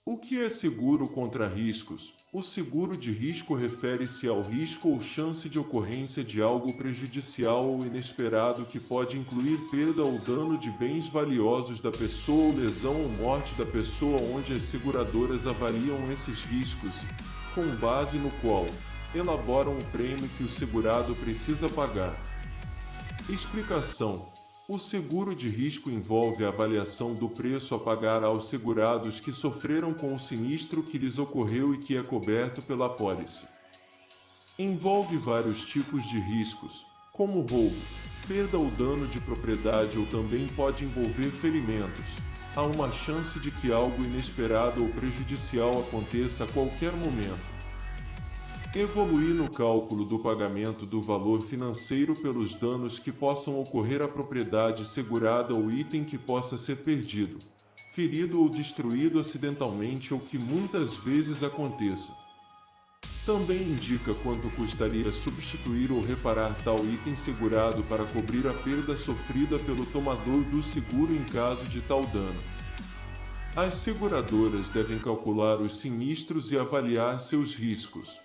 O que é seguro contra riscos? O seguro de risco refere-se ao risco ou chance de ocorrência de algo prejudicial ou inesperado que pode incluir perda ou dano de bens valiosos da pessoa ou lesão ou morte da pessoa, onde as seguradoras avaliam esses riscos, com base no qual elaboram o prêmio que o segurado precisa pagar. Explicação: o seguro de risco envolve a avaliação do preço a pagar aos segurados que sofreram com o sinistro que lhes ocorreu e que é coberto pela apólice. Envolve vários tipos de riscos, como roubo, perda ou dano de propriedade, ou também pode envolver ferimentos. Há uma chance de que algo inesperado ou prejudicial aconteça a qualquer momento. Evoluir no cálculo do pagamento do valor financeiro pelos danos que possam ocorrer à propriedade segurada ou item que possa ser perdido, ferido ou destruído acidentalmente ou que muitas vezes aconteça. Também indica quanto custaria substituir ou reparar tal item segurado para cobrir a perda sofrida pelo tomador do seguro em caso de tal dano. As seguradoras devem calcular os sinistros e avaliar seus riscos.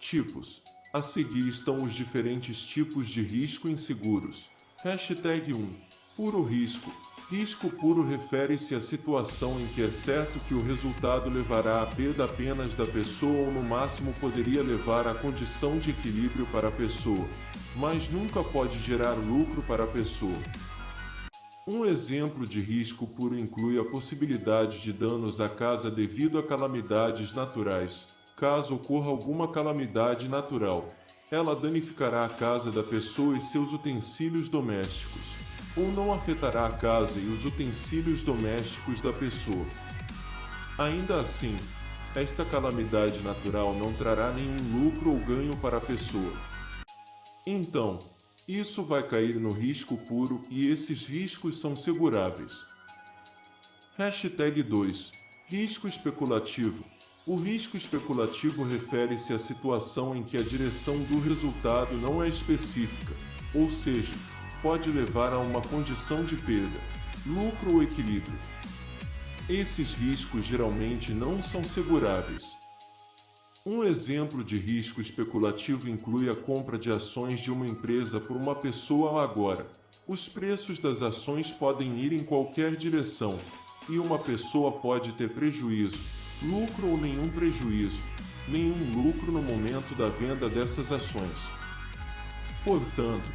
Tipos. A seguir estão os diferentes tipos de risco em seguros. Hashtag 1. Puro risco. Risco puro refere-se à situação em que é certo que o resultado levará à perda apenas da pessoa ou no máximo poderia levar à condição de equilíbrio para a pessoa, mas nunca pode gerar lucro para a pessoa. Um exemplo de risco puro inclui a possibilidade de danos à casa devido a calamidades naturais. Caso ocorra alguma calamidade natural, ela danificará a casa da pessoa e seus utensílios domésticos, ou não afetará a casa e os utensílios domésticos da pessoa. Ainda assim, esta calamidade natural não trará nenhum lucro ou ganho para a pessoa. Então, isso vai cair no risco puro e esses riscos são seguráveis. Hashtag 2. Risco especulativo. O risco especulativo refere-se à situação em que a direção do resultado não é específica, ou seja, pode levar a uma condição de perda, lucro ou equilíbrio. Esses riscos geralmente não são seguráveis. Um exemplo de risco especulativo inclui a compra de ações de uma empresa por uma pessoa agora. Os preços das ações podem ir em qualquer direção, e uma pessoa pode ter prejuízo, lucro ou nenhum prejuízo, nenhum lucro no momento da venda dessas ações. Portanto,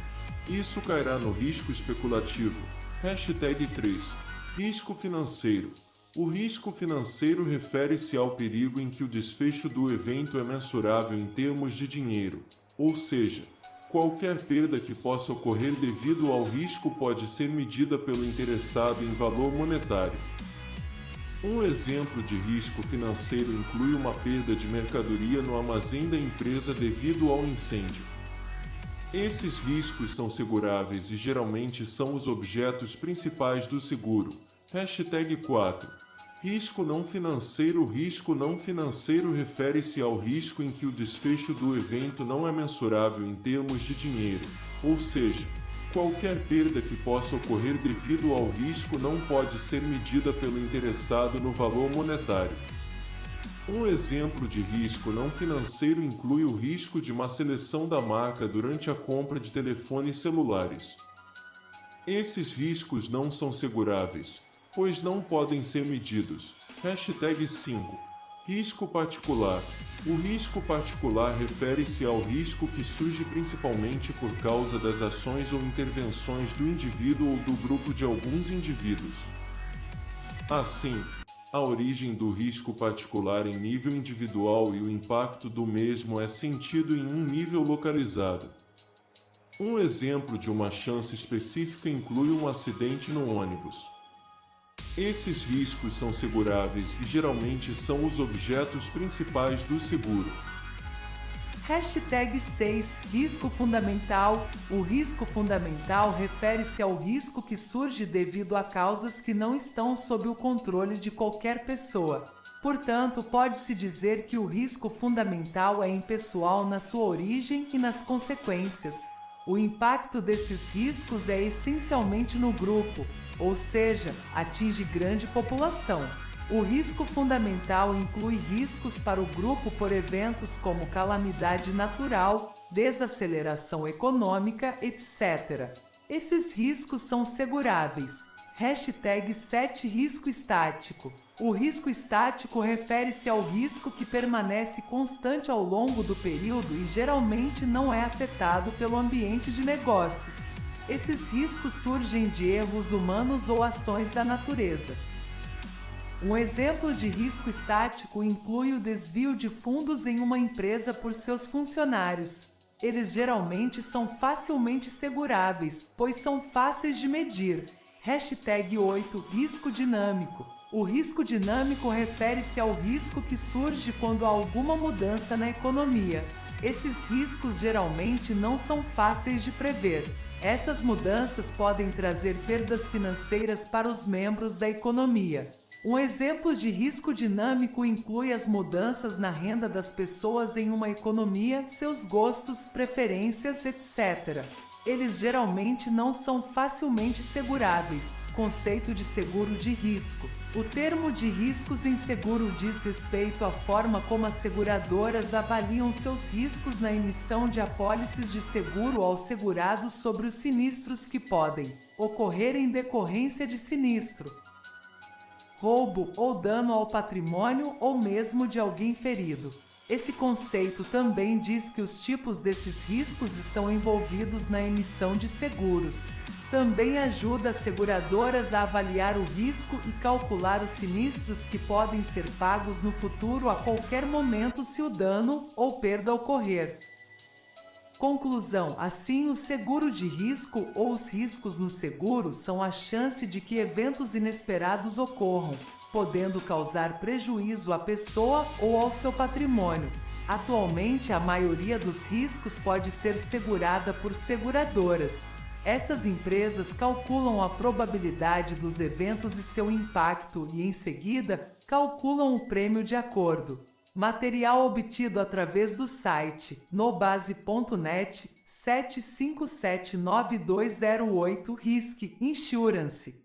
isso cairá no risco especulativo. Hashtag 3. Risco financeiro. O risco financeiro refere-se ao perigo em que o desfecho do evento é mensurável em termos de dinheiro, ou seja, qualquer perda que possa ocorrer devido ao risco pode ser medida pelo interessado em valor monetário. Um exemplo de risco financeiro inclui uma perda de mercadoria no armazém da empresa devido ao incêndio. Esses riscos são seguráveis e geralmente são os objetos principais do seguro. Hashtag 4. Risco não financeiro. O risco não financeiro refere-se ao risco em que o desfecho do evento não é mensurável em termos de dinheiro, ou seja, qualquer perda que possa ocorrer devido ao risco não pode ser medida pelo interessado no valor monetário. Um exemplo de risco não financeiro inclui o risco de má seleção da marca durante a compra de telefones celulares. Esses riscos não são seguráveis, pois não podem ser medidos. Hashtag 5. Risco particular. O risco particular refere-se ao risco que surge principalmente por causa das ações ou intervenções do indivíduo ou do grupo de alguns indivíduos. Assim, a origem do risco particular em nível individual e o impacto do mesmo é sentido em um nível localizado. Um exemplo de uma chance específica inclui um acidente no ônibus. Esses riscos são seguráveis e geralmente são os objetos principais do seguro. Hashtag 6. Risco fundamental. O risco fundamental refere-se ao risco que surge devido a causas que não estão sob o controle de qualquer pessoa. Portanto, pode-se dizer que o risco fundamental é impessoal na sua origem e nas consequências. O impacto desses riscos é essencialmente no grupo, ou seja, atinge grande população. O risco fundamental inclui riscos para o grupo por eventos como calamidade natural, desaceleração econômica, etc. Esses riscos são seguráveis. Hashtag 7 Risco estático. O risco estático refere-se ao risco que permanece constante ao longo do período e geralmente não é afetado pelo ambiente de negócios. Esses riscos surgem de erros humanos ou ações da natureza. Um exemplo de risco estático inclui o desvio de fundos em uma empresa por seus funcionários. Eles geralmente são facilmente seguráveis, pois são fáceis de medir. Hashtag 8 Risco dinâmico. O risco dinâmico refere-se ao risco que surge quando há alguma mudança na economia. Esses riscos geralmente não são fáceis de prever. Essas mudanças podem trazer perdas financeiras para os membros da economia. Um exemplo de risco dinâmico inclui as mudanças na renda das pessoas em uma economia, seus gostos, preferências, etc. Eles geralmente não são facilmente seguráveis. Conceito de seguro de risco. O termo de riscos em seguro diz respeito à forma como as seguradoras avaliam seus riscos na emissão de apólices de seguro aos segurados sobre os sinistros que podem ocorrer em decorrência de sinistro, roubo ou dano ao patrimônio ou mesmo de alguém ferido. Esse conceito também diz que os tipos desses riscos estão envolvidos na emissão de seguros. Também ajuda as seguradoras a avaliar o risco e calcular os sinistros que podem ser pagos no futuro a qualquer momento se o dano ou perda ocorrer. Conclusão: assim, o seguro de risco ou os riscos no seguro são a chance de que eventos inesperados ocorram, podendo causar prejuízo à pessoa ou ao seu patrimônio. Atualmente, a maioria dos riscos pode ser segurada por seguradoras. Essas empresas calculam a probabilidade dos eventos e seu impacto e, em seguida, calculam o prêmio de acordo. Material obtido através do site nobase.net 7579208 Risk Insurance.